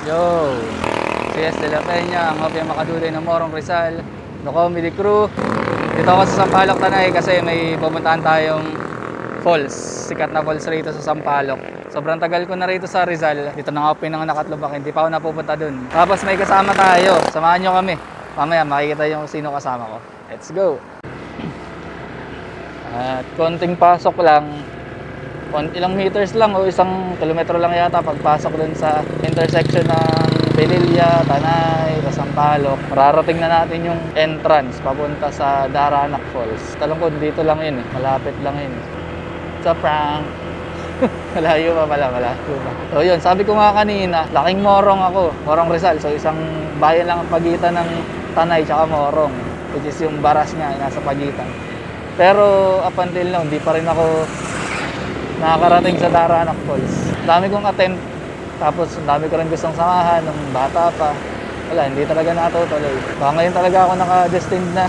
Yo! CS de la Peña, ang Hopia Makaduli ng Morong Rizal, The Comedy Crew. Dito ako sa Sampaloc Tanay kasi may pupuntahan tayong falls. Sikat na falls rito sa Sampaloc. Sobrang tagal ko na rito sa Rizal. Dito na ako pinanganak at lumaki. Hindi pa ako napupunta dun. Tapos may kasama tayo. Samahan nyo kami. Mamaya makikita yung sino kasama ko. Let's go! At konting pasok lang. Ilang meters lang o 1 kilometro lang yata pagpasok dun sa intersection ng Pililla, Tanay, Sampaloc. Mararating na natin yung entrance papunta sa Daranac Falls. Talong ko dito lang yun eh. Malapit lang yun. It's a prank. Malayo pa pala, malayo pa. So yun, sabi ko nga kanina, laking Morong ako. Morong Rizal. So isang bayan lang ang pagitan ng Tanay tsaka Morong. Which is yung baras nga, nasa pagitan. Pero up until now, hindi pa rin ako nakakarating sa Daranac Falls. Dami kong attempt, tapos dami ko rin gustong samahan nung bata pa. Wala, hindi talaga natutuloy. Baka ngayon talaga ako naka-destined na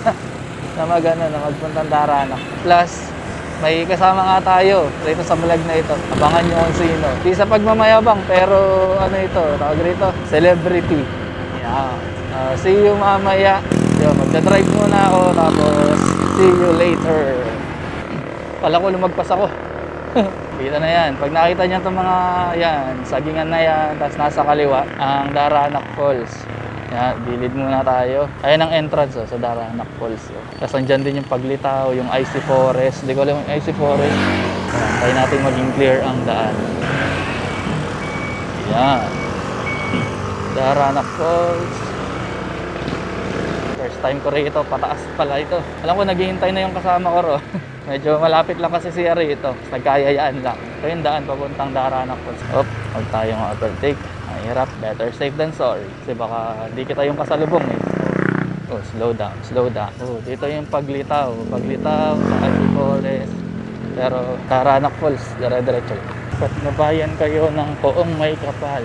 magpuntang Daranac. Plus, may kasama nga tayo rito sa vlog na ito. Abangan nyo kung sino. Di sa pagmamayabang, pero ano ito, tawag rito, celebrity. Yeah. See you mamaya. Yo, magdadrive muna ako, tapos see you later. Pala ko lumagpas ako. Kita na yan. Pag nakita niyo itong mga yan, sagingan na yan, tapos nasa kaliwa, ang Daranac Falls. Yan, bilid muna tayo. Ayan ang entrance sa Daranac Falls. Tapos andyan din yung paglitaw, yung icy forest. Hindi ko alam yung icy forest. Tayo natin maging clear ang daan. Yan. Daranac Falls. First time ko rito, pataas pala ito. Alam ko, naghihintay na yung kasama ko ro. Medyo malapit lang kasi siya rito. Nagkayayaan lang. Ito yung daan papuntang Daranac Falls. Huwag tayong overtake. Ang hirap. Better safe than sorry. Kasi baka di kita yung kasalubong eh. Slow down, slow down. Dito yung paglitaw. Paglitaw, saka yung forest. Pero Daranac Falls, dire-diretso. Pat nabayan kayo ng Poong May Kapal.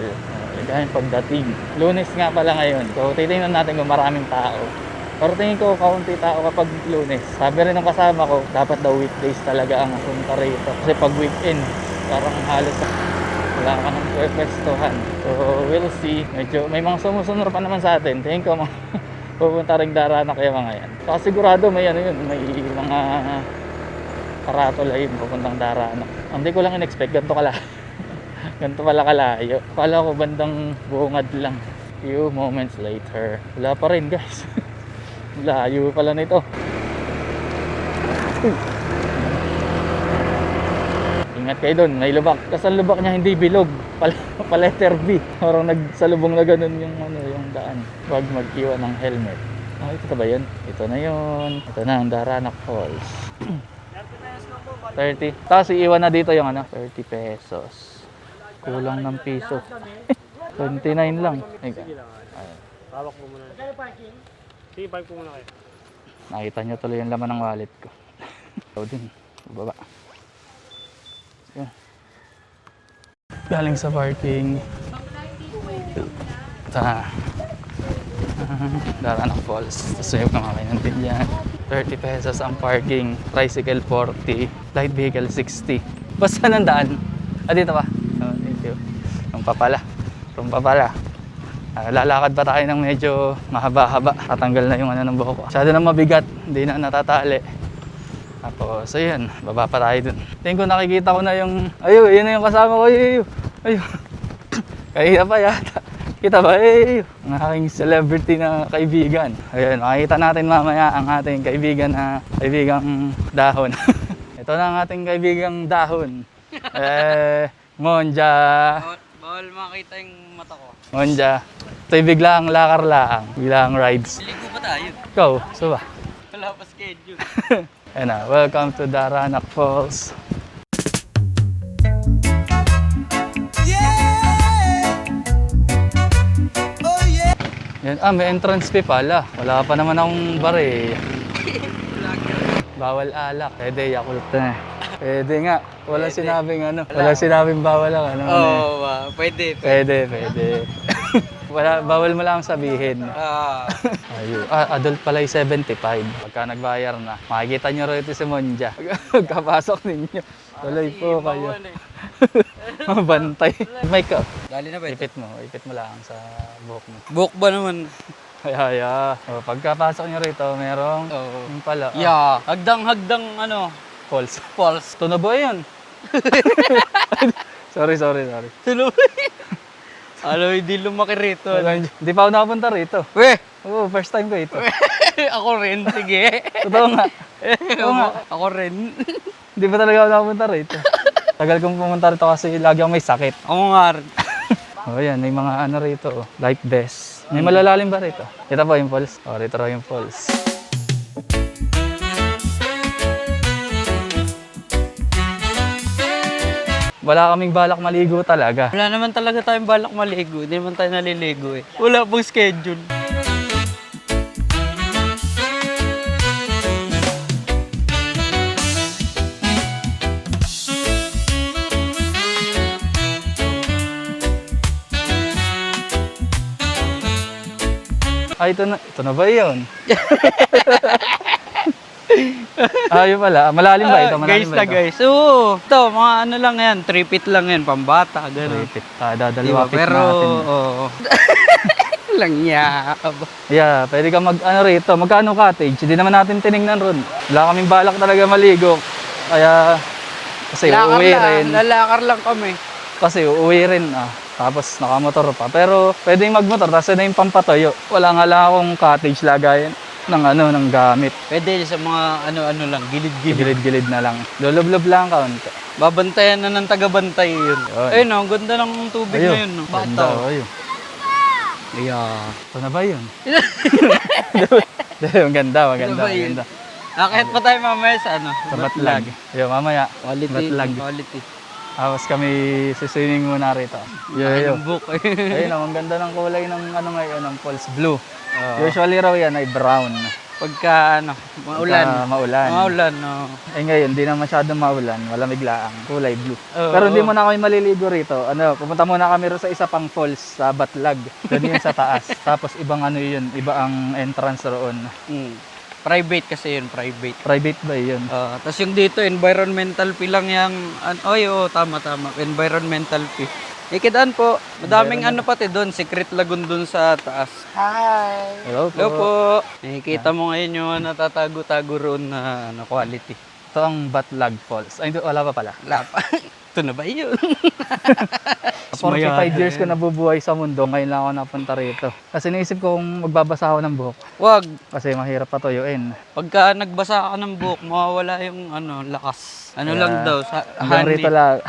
Yan pagdating. Lunes nga pala ngayon. So titingnan natin kung maraming tao. Pero tingin ko kaunti tao kapag Lunes. Sabi rin ng kasama ko, dapat daw weekdays talaga ang punta rito. Kasi pag weekend, parang halos wala ka ng pwestuhan. So we'll see. Medyo may mga sumusunod pa naman sa atin. Tingin ko pupunta rin Daranac kaya mga yan. Saka sigurado may ano yun, may mga karatula yun pupuntang Daranac. Hindi ko lang in-expect, ganito ganito pala kalayo. Kala ko bandang bungad lang. Few moments later. Wala pa rin guys. Layo pala nito. Ingat kayo doon, may lubak. Kasi ang lubak niya hindi bilog, letter B. Parang nagsalubong na ganun yung yung daan. Huwag mag-iwan ng helmet. Ito ba yun? Ito na yun. Ito na ang Daranac Falls. 30. Tapos iiwan na dito yung 30 pesos. Kulang ng piso. 29 lang. Hawak mo muna. Sige, park po muna kayo. Nakita nyo tuloy yung laman ng wallet ko. Ito din, baba. Yan. Galing sa parking. Sa Daranac Falls. Tapos yung kamakain natin yan. 30 pesos ang parking. Tricycle 40. Light vehicle 60. Basta ng daan. Dito ba? Thank you. Rumpapala. Lalakad pa tayo ng medyo mahaba-haba. Tatanggal na yung ng buhok ko. Masyado na mabigat. Hindi na natatali. Tapos, ayun. Baba pa tayo dun. Tingin ko nakikita ko na yung... Yun na yung kasama ko. Ayun. Kaya pa yata. Kita ba? Ang aking celebrity na kaibigan. Ayun. Makikita natin mamaya ang ating kaibigan na kaibigang dahon. Ito na ang ating kaibigang dahon. Monja. Bawal makita yung mata ko. Monja. Ito'y biglang lakar-laang. Biglang rides. Ligo ba tayo? Ikaw, so ba? Wala pa schedule. Ayan na, welcome to Daranac Falls. Yan, may entrance fee pala. Wala pa naman akong bare. Bawal alak. Pwede, Yakult na. Pwede nga. Walang sinabing Walang sinabing bawal ang Pwede. Pwede. Bawal mo lang sabihin. Adult pala yung 75. Pagka nagbayar na. Makikita nyo rito si Monja. Pagkapasok ninyo. Tuloy po kayo. Mabantay. Mic ka. Dali na ba ito? Ipit mo lang sa buhok mo. Buhok ba naman? Kaya. O, pagkapasok nyo rito, merong yung pala. Yeah. Hagdang False. false. Tuno ba yun? sorry. Tuloy. Alam, hindi lumaki rito. Hindi pa ako nakapunta rito. Weh! Oo, first time ko ito. Ako rin, sige. Totoo nga. Oo nga. Ako rin. Hindi pa talaga ako nakapunta rito. Tagal kong pumunta rito kasi lagi akong may sakit. Ako nga rin. O yan, may mga ano rito. Life vest. May malalalim ba rito? Ito po yung falls. O, rito raw yung falls. Wala kaming balak maligo talaga. Wala naman talaga tayong balak maligo. Hindi naman tayo naliligo eh. Wala pong schedule. Ay, ito na ba yun? Yun pala. Malalim ba ito? Malalim Guys ba na ito? guys. Oo. Ito, mga ano lang yan. 3 feet lang yan. Pambata. Gano'n. Tripit. Dadalawa feet Pero, natin. oo. Lang niya. Yeah, pwede ka rito. Magkano cottage? Hindi naman natin tinignan ron. Wala kaming balak talaga maligo. Kaya, kasi uuwi rin. Lalakar lang kami. Kasi uuwi rin. Tapos nakamotor pa. Pero pwedeng magmotor. Tapos na yung pampatoyo. Wala nga lang akong cottage lagayan ng gamit. Pwede sa mga ano lang. Gilid-gilid. Gilid-gilid na lang. Lulublob lang kaunti. Babantayan na ng tagabantay yun. Yun. Ayun ang ganda ng tubig na yun. No? Ganda. Bata. Ayun. Yeah. Ito na ba yun? Maganda. Ano ba yun? Maganda. Kahit pa tayo mamaya sa ano? Sa Batlag. Yo, mamaya. Quality. Batlag. Quality. Tapos kami siswimming muna rito. Yo. Ang book. Ayun, ang ganda ng kulay ng ngayon, ng falls blue. Usually raw yan ay brown. Pagka maulan. Pagka maulan. Maulan, no. Eh ngayon, di na masyadong maulan. Malamig laang. Kulay blue. Oo. Pero hindi muna kami maliligo rito. Pupunta muna kami rin sa isa pang falls sa Batlag. Doon yun sa taas. Tapos ibang yun, iba ang entrance roon. Private kasi yun, private. Private ba yun? Tapos yung dito, environmental fee lang yung... tama. Environmental fee. Ikidaan po. Madaming pati doon. Secret lagoon doon sa taas. Hello po. Hello po. Nakikita mo ngayon yung natatago-tago roon na quality. Ito ang Batlag Falls. Ay, wala pa pala. Lapa. Ito na ba yun? 45 years ko nabubuhay sa mundo. Ngayon lang ako napunta rito. Kasi naisip ko kung magbabasa ako ng buhok. Wag. Kasi mahirap patuyuin. Pagka nagbasa ka ng buhok, mawawala yung lakas. Lang daw, Hanggang rito lang.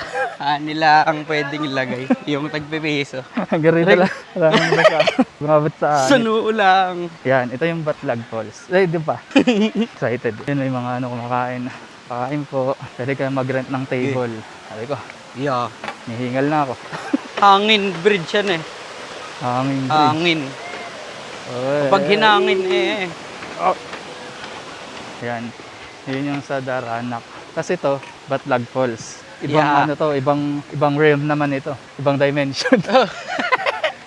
nila ang pwedeng ilagay. Yung tagpipiso. Hanggang rito lang. Wala nang basa. Bumabot sa Sa noo lang. Yan, ito yung Batlag Falls. Ay, di ba? Excited. Yun, may mga kumakain. Pakain po. Pwede ka mag-rent ng table. Sabi ko, Yeah. nihingal na ako. Hangin bridge yan eh. Hangin. Hangin. Pag hinangin Yan. Yun yung sa Daranak. Kasi to, Batlag Falls. Ibang ibang realm naman ito. Ibang dimension.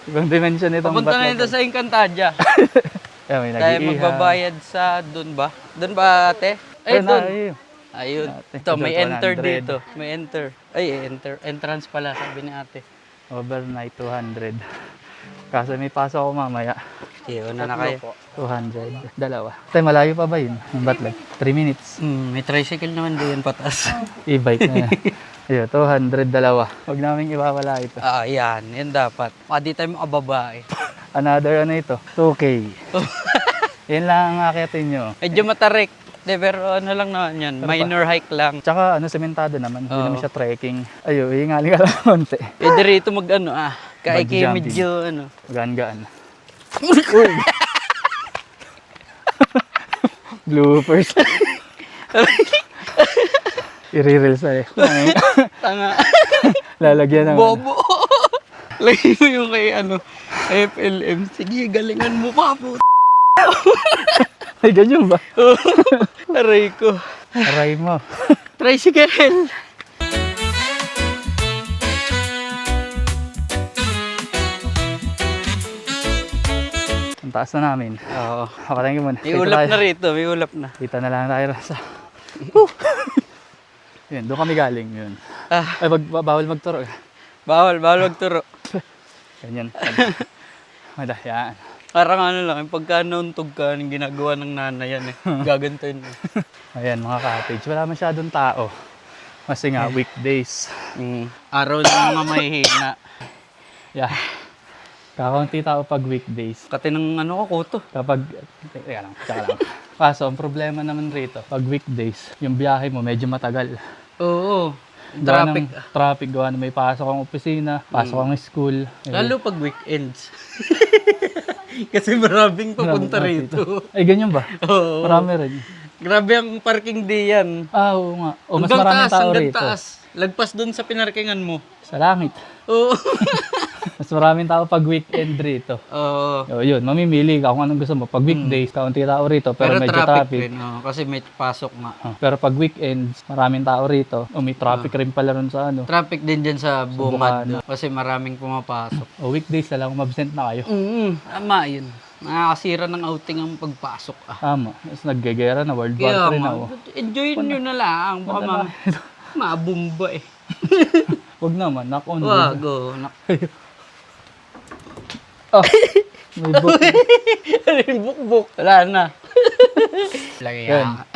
Ibang dimension itong Papunta na Batlag ito sa Encantadia. Yan, may Tayo nag-iihaw. magbabayad sa doon ba? Doon ba ate? Ay, Ayun, doon. ayun. Ayun. Ate, Ito, may doon, enter 100. dito. May enter. Ay, enter. Entrance pala, sabi ni ate. Overnight 200. Kasi may pasok ako mamaya. Una na kayo. 200. Dalawa. Tay, malayo pa ba yun? Yung Batlag? 3 minutes. May tricycle naman din patas. E-bike na yan. Ayun, 200 dalawa. Huwag namin iwawala ito. Yan. Yan dapat. Di tayo makababae. Another ito? 2K. Yan lang ang akitin nyo. Medyo matarik. Pero lang naman yan. Minor hike lang. Tsaka sementado naman. Hindi naman siya trekking. Ayun, hingali ka lang konti. Pwede rito mag Bungee kaiki jumping. medyo Gaan-gaan. Uy! Bloopers. I-reels na eh. Tanga. Lalagyan naman. Bobo. Lagay mo yung kay FLM. Sige, galingan mo pa po. Ay, ganyan ba? Aray ko. Aray mo. Tricycle. Ang taas na namin. Oo. Thank you muna. May ulap na rito. May ulap na. Kita na lang tayo sa... Yun, doon kami galing. Yun. Ay, bawal magturo. Bawal magturo. Ganyan. Wala, yan. Parang ano lang, pagka nauntog ka, yung ginagawa ng nanay yan eh. Gagantoin mo. Ayan, mga cottage. Wala masyadong tao. Kasi nga, weekdays. Araw ng mga mahihina. Yeah. Kakaunti tao pag weekdays. Kati ng ano ko, kuto. Kapag, teka lang, tsaka lang. Kaso, ang problema naman rito, pag weekdays, yung biyahe mo medyo matagal. Oo. Gawa Traffic. ng traffic, gawa na may pasok ang opisina, pasok ang school. Lalo pag weekends. Kasi maraming papunta Maraming rito. Ay, ganyan ba? Oo. Marami rin. Grabe ang parking day yan. Ah, oo nga. O, mas Hanggang maraming taas, tao hanggang rito. taas. Lagpas doon sa pinarkingan mo. Sa langit. Oo. Mas maraming tao pag weekend rito. Oo. O, yun, mamimili ka kung anong gusto mo. Pag weekdays, kaunti tao rito, pero, medyo traffic. rin. Kasi may pasok nga. Pero pag weekends, maraming tao rito. O, may traffic rin pala ron sa ano. Traffic din dyan sa bungad. Bukana. Kasi maraming pumapasok. O, weekdays na lang, kung mabsent na kayo. Tama yun. Nakakasira ng outing ang pagpasok. Tama. Tapos naggegera na, World Kaya War III na. nga, O. enjoy nyo na lang. Baka mabumba eh. Wag naman, knock on wood. Wag, oh. Ah, may book. Bukbuk. Wala na. Lagi Yan.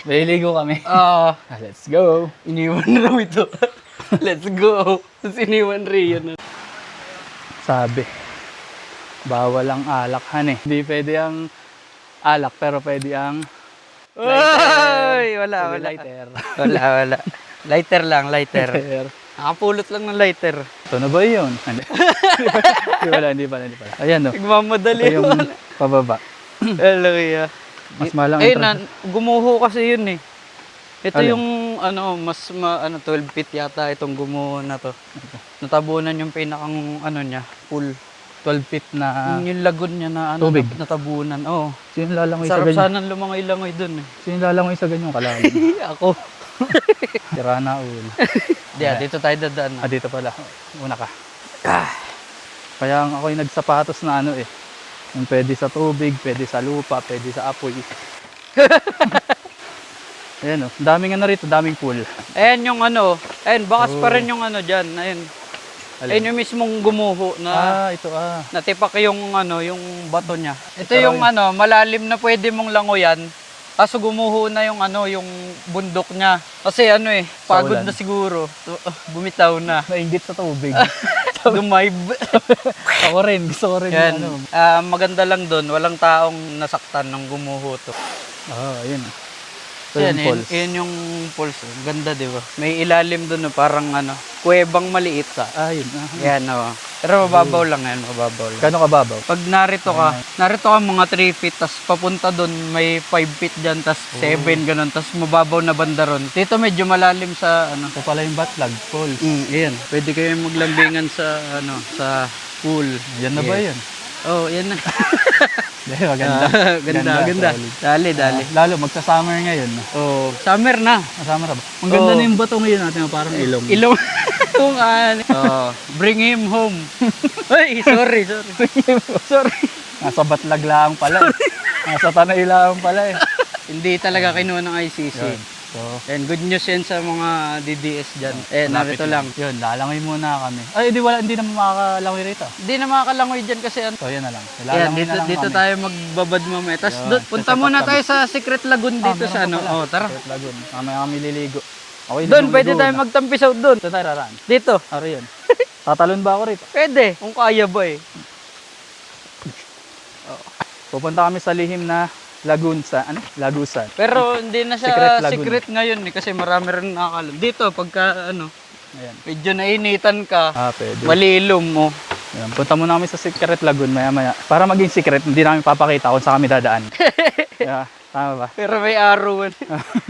May ligo kami. Ah, Let's go. iniwan na raw ito. Let's go. Tapos iniwan Rio na. Sabi, bawal ang alak, han eh. Hindi pwede ang alak, pero pwede ang Ay, wala. lighter. Wala. Lighter lang, lighter. Lighter. Nakapulot lang ng lighter. Ito na ba yun? Hindi pala. Ayan no. Nagmamadali Ito yung pababa. Hello, Kuya. Mas malang Eh, gumuho kasi yun eh. Ito Alin? yung, 12 feet yata itong gumuho na to. Natabunan yung pinakang, niya, pool. 12 feet na Yung lagun niya na, Tubig. natabunan. Oo. sino lalangoy sa Sarap ganyan? sana lumangoy-langoy dun eh. Sino lalangoy sa ganyan kalalim? Ako. Tira na ulo. Dito tayo dadaan. Ah, dito pala. Una ka. Kaya ako yung nagsapatos na ano eh. Yung pwede sa tubig, pwede sa lupa, pwede sa apoy. Ayan o. Daming ano rito, daming pool. Ayan yung ayun, bakas pa rin yung dyan. Ayun. Ayun yung mismong gumuho na Ito natipak yung yung bato niya. Ito Pero yung malalim na pwede mong langoyan. Kaso gumuho na yung yung bundok niya. Kasi pagod ulan. na siguro. Bumitaw na. Nainggit sa tubig. Dumayb. Ako rin, gusto ko rin Yan. yung ano. Maganda lang doon, walang taong nasaktan ng gumuho to. Ayun. So, Yan, yung falls. yun yung falls. Ganda, di ba? May ilalim doon, parang kuwebang maliit. Yun. Yan, Pero mababaw lang yan, mababaw lang. Gano'ng kababaw? Pag narito ka mga 3 feet, tas papunta doon, may 5 feet dyan, tas 7, ganun, tas mababaw na banda ron. Dito medyo malalim sa, Ito pala yung Batlag Falls. Yan. Pwede kayo maglambingan sa, sa pool. Yan na ba yan? Oh, yan na. Maganda. Ganda. solid. Dali. Lalo, magsa-summer ngayon. Oh, summer na. Masama na ba? Ang ganda na yung bato ngayon natin, parang ilong. Ilong. Bring him home. Ay, sorry. Nasa Batlag lang pala eh. Nasa Tanay lang pala eh. Hindi talaga kinuha ng ICC. Yun. So, And good news yan sa mga DDS dyan. Narito lang. Yun, lalangoy muna kami. Ay, hindi naman makakalangoy rito. Hindi na makalangoy dyan kasi So, yan na lang. Ayan, Lalangoy na lang dito kami. tayo magbabad mamaya. Tapos Yun, punta set up muna kami. tayo sa Secret Lagoon dito Meron sa pa pala. tara. Secret Lagoon. Mamaya kami liligo. Okay, Doon, ligo pwede tayo na. magtampisaw doon. Saan tayo raraan? Dito. Ano yun? Tatalon ba ako rito? Pwede, kung kaya ba eh. Pupunta kami sa lihim na Lagusan. Pero hindi na Secret siya Lagoon. secret ngayon eh, kasi marami rin nakakalam. Dito, pagka Ayan. medyo nainitan ka, Pwede. malilom mo. Ayan, punta muna kami sa Secret Lagoon maya-maya. Para maging secret, hindi namin papakita kung saan kami dadaan. Kaya, tama ba? Pero may araw.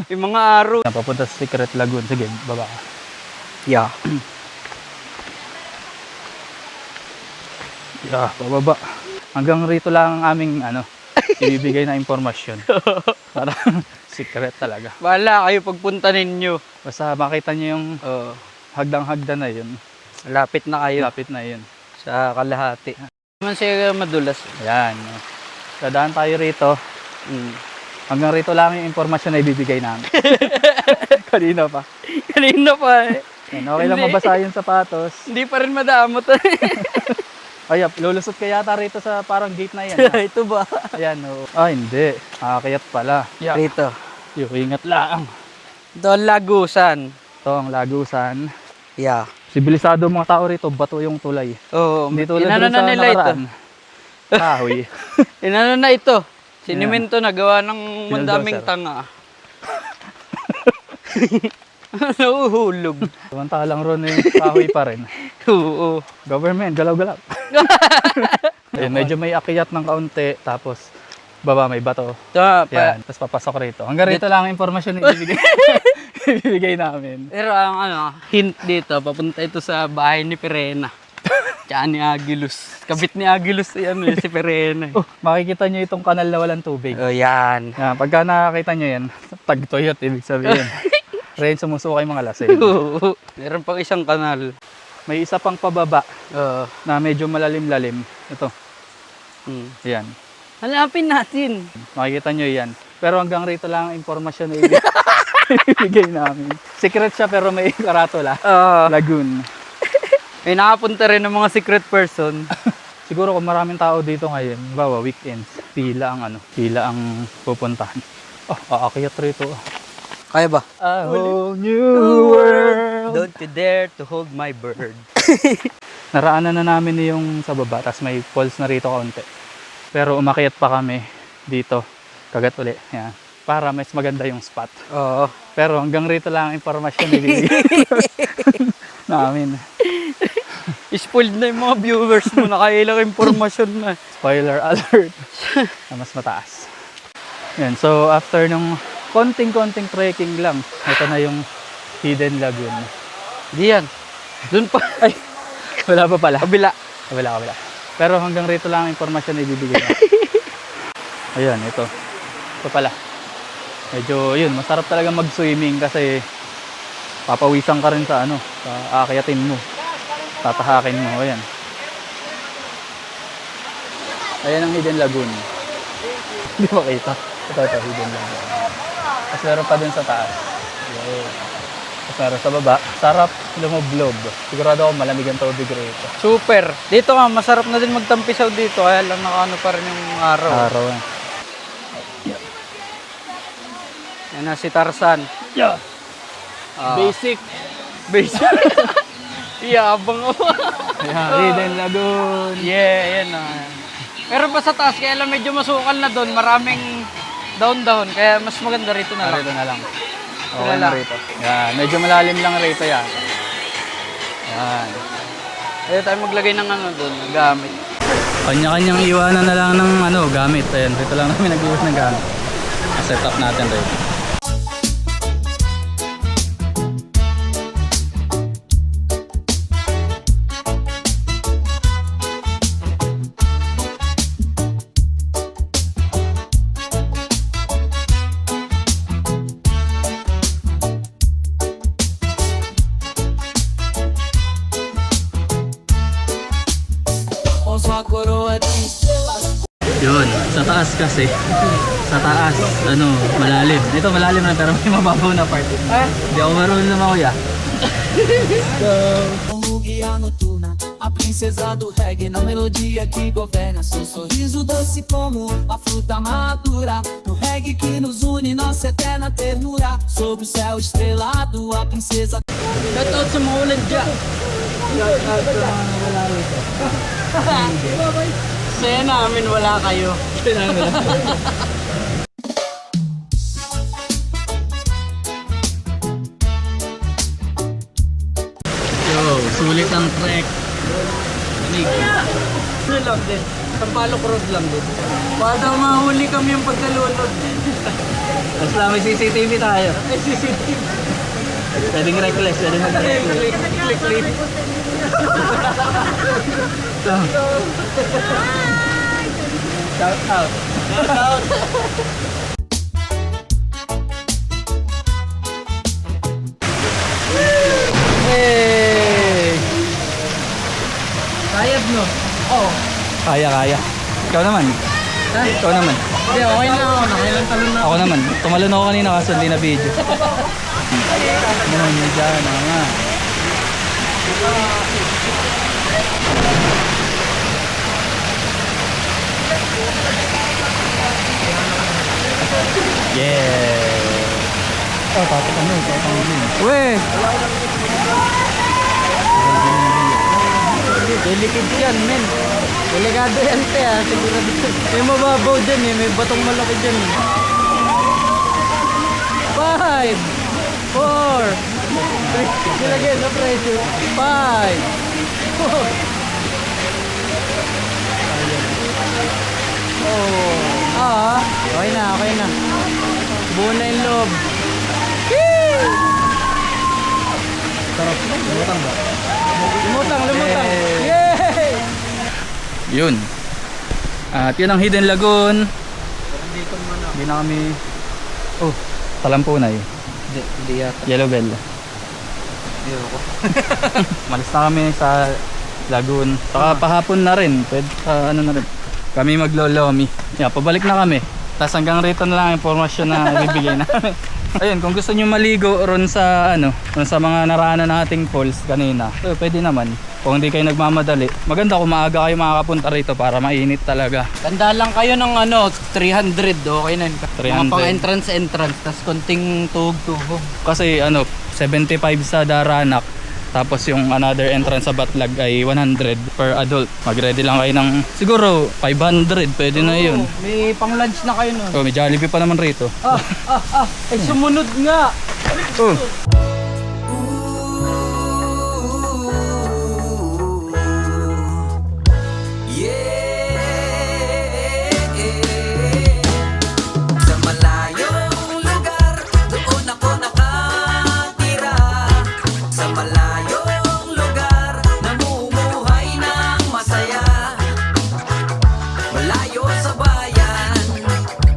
Yung mga araw. Ayan, papunta sa Secret Lagoon. Sige, baba ka. Yeah. Pababa. Hanggang rito lang ang aming ibibigay na impormasyon. Para secret talaga. Bahala kayo pagpunta ninyo. Basta makita nyo yung hagdang-hagdan na yun. Lapit na kayo Lapit na yun. sa kalahati. Naman siya madulas. Ayan. Dadaan tayo rito. Hanggang rito lang yung impormasyon na ibibigay namin. Kanina pa. Kanina pa eh. Yan, okay lang Hindi. mabasa yung sapatos. Hindi pa rin madamot. Ay, lulusot ka yata rito sa parang gate na yan. ah. Ito ba? Ayan, oh. Ah, hindi. Akakayat pala. Rito. Yung ingat lang. Doon lagusan. Ito ang lagusan. Yeah. Sibilisado mga tao rito, bato yung tulay. Oo. Hindi tulad Inano doon na sa nila ito. nakaraan. Kahoy. Inano na ito. Sinimento na gawa ng mandaming Bulldozer. tanga. Nahuhulog. Samantalang ron eh, kahoy pa rin. Oo. Government, galaw-galaw. Ayun, medyo may akyat ng kaunti, tapos baba may bato. Yan, tapos papasok rito. Hanggang rito lang ang impormasyon na ibibigay namin. Pero ang hint dito, papunta ito sa bahay ni Perena. Tsaka ni Agilus. Kabit ni Agilus si Perena. Oh, makikita nyo itong kanal na walang tubig. Oh, yan. Yan, pagka nakakita nyo yan, tagtoyot, ibig sabihin. Ren, sumusukay mga lasing. Oo. Meron pang isang kanal. May isa pang pababa Oo. na medyo malalim-lalim. Ito, yan. Hanapin natin. Makikita nyo yan. Pero hanggang rito lang ang impormasyon na ibigay namin. Secret siya pero may karatula. Lagoon. May nakapunta rin ng mga secret person. Siguro kung maraming tao dito ngayon, bawa weekends, pila ang pupuntahan. Oh, aakyat rito. Kaya ba? A whole new world. Don't you dare to hold my bird. Naraanan na namin yung sa baba, tapos may falls na rito kaunti. Pero umakyat pa kami dito, kagat uli. Yan. Para mas maganda yung spot. Oo. Pero hanggang rito lang ang impormasyon na ibibigay namin. Spoiled na yung mga viewers mo. Nakailang impormasyon na. Spoiler alert. Na mas mataas. Yan. So after nung konting trekking lang, ito na yung Hidden Lagoon. Di yan. Doon pa. Ay, wala pa pala. Kabila. Kabila. Pero hanggang rito lang ang impormasyon na ibibigay namin. Ayan, ito. Ito pala. Medyo, yun, masarap talaga mag-swimming kasi papawisan ka rin sa sa aakyatin mo. Tatahakin mo, ayan. Ayan ang Hidden Lagoon. Hindi makita. Ito, Hidden Lagoon. Tapos meron pa dun sa taas. Tapos meron sa baba. Sarap lumoblob. Sigurado ako malamig ang tubig rito. Super. Dito nga, masarap na din magtampisaw dito. Kaya lang nakaano pa rin yung araw. Araw. Yan na si Tarzan. Yeah. Basic. Iyabang ako. Ayan, Hidden Lagoon. Yeah, yan na. Pero pa sa taas, kaya lang medyo masukal na doon. Maraming down. Kaya mas maganda rito na lang. Rito na lang. Rito Okay na na lang. rito. Yan, medyo malalim lang rito yan. Yan. Kaya tayo maglagay ng doon, gamit. Kanya-kanyang iwanan na lang ng gamit. Ayan, dito lang namin nag-iwan ng gamit. Set up natin rito. Yun, sa taas kasi. Sa taas, malalim. Ito malalim na pero may mababaw na part. Hindi ako marunong naman kuya. Guia noturna, a princesa do reggae na melodia que governa. Seu sorriso doce como a fruta madura. No reggae que nos une, nossa eterna ternura. Sob o céu estrelado, a princesa. Shoutout sa mga ulan dyan. Saya namin wala kayo. Yo, sulit ang trek. Ano lang din? Sampalok Road lang din. Baka mahuli kami yung pagkalunod. Tapos lang may CCTV tayo. Ay, CCTV. Pwedeng reckless, pwedeng mag-reckless. Click. Shout out. Hey! Kayad no? Oo. Kaya. Ikaw naman. Ha? Ikaw naman. Hindi, okay na ako. Nakailang talon na. Ako naman. Tumalon ako kanina kaso hindi na video. Ano yun dyan, nga. Yeah! Oh, tapos ano, Weh! Delicate yan, men. Delikado yan, te, ha. Sigurado. May mababaw dyan, eh. May batong malaki dyan, eh. 5, 4, 3, nilagay na pressure. 5, 4. Oh. Okay na, okay na. Buo na yung loob. Sarap. Lumutang ba? Lumutang. Yay! Yun. At yun ang Hidden Lagoon. Hindi na kami... Oh, Talampunay. Hindi yata. Yellow Bell. Ayoko. Malis na kami sa lagoon. Saka pahapon na rin. Pwede, ano na rin. Kami maglolomi. Yeah, pabalik na kami. Tapos hanggang rito na lang ang impormasyon na ibibigay namin. Ayun, kung gusto nyo maligo ron sa ron sa mga naraanan nating falls kanina, pwede naman. Kung hindi kayo nagmamadali, maganda kung maaga kayo makakapunta rito para mainit talaga. Tanda lang kayo ng 300, okay na yun. 300. Mga pang entrance, tas konting tuhog-tuhog. Kasi 75 sa Daranak, tapos yung another entrance sa Batlag ay 100 per adult. Mag-ready lang kayo ng siguro 500, pwede na yun. May pang lunch na kayo nun. Oh, may Jollibee pa naman rito. Ay sumunod nga! Oh. Sa malayong lugar, doon ako nakatira. Sa malayong lugar, namumuhay ng masaya. Malayo sa bayan,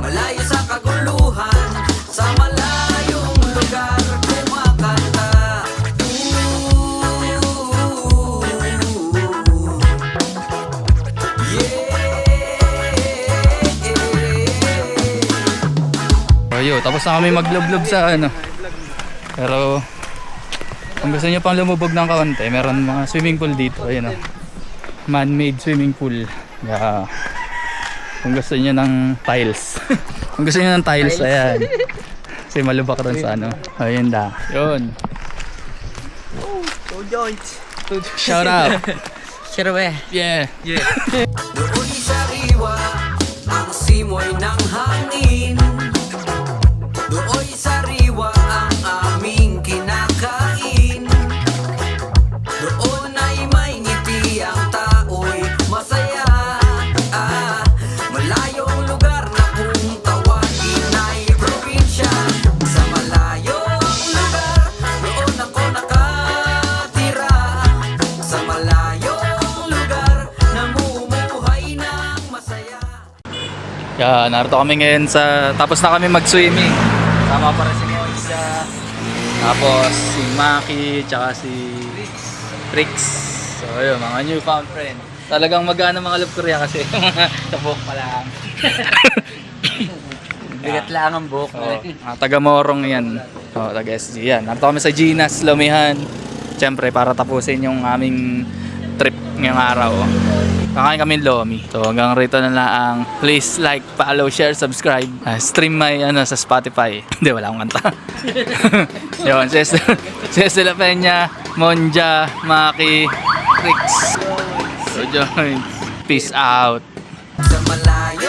malayo sa kaguluhan. Sa malayong lugar, kumakanta. Yo, tapos na kami maglublob sa Pero kung gusto niyo pang lumubog ng kaunti, meron mga swimming pool dito, ayun man-made swimming pool. Yeah. Kung gusto niyo ng tiles. Kung gusto niyo ng tiles, ayan. Kasi malubak rin sa ayun da. Yun. Two joints. Shout out. Sure we. Yeah. Doon sa riwa, ang simoy ng hangin. Doon sa riwa, ang aming kinakain. Doon ay may ngiti ang tao'y masaya. Malayong lugar na kung tawagin ay probinsya. Sa malayong lugar, doon ako nakatira. Sa malayong lugar, namumuhay ng masaya. Yeah, narito kami ngayon tapos na kami mag-swimming. Tama pa rin si Moisa. Tapos si Maki, tsaka si Trix. So yun, mga newfound friend. Talagang magana mga love Korea kasi sa buhok pa lang. Bigat lang ang buhok. Taga Morong yan. Taga SG yan. Narito kami sa Ginas, Lomihan. Siyempre para tapusin yung aming trip ngayong araw. Kakain kami Lomi. So hanggang rito na lang. Please like, follow, share, subscribe. Stream my sa Spotify. Hindi, wala akong kanta. Yun, Cecil Peña, Monja, Maki, Trix. So join. Peace out. Sa malayo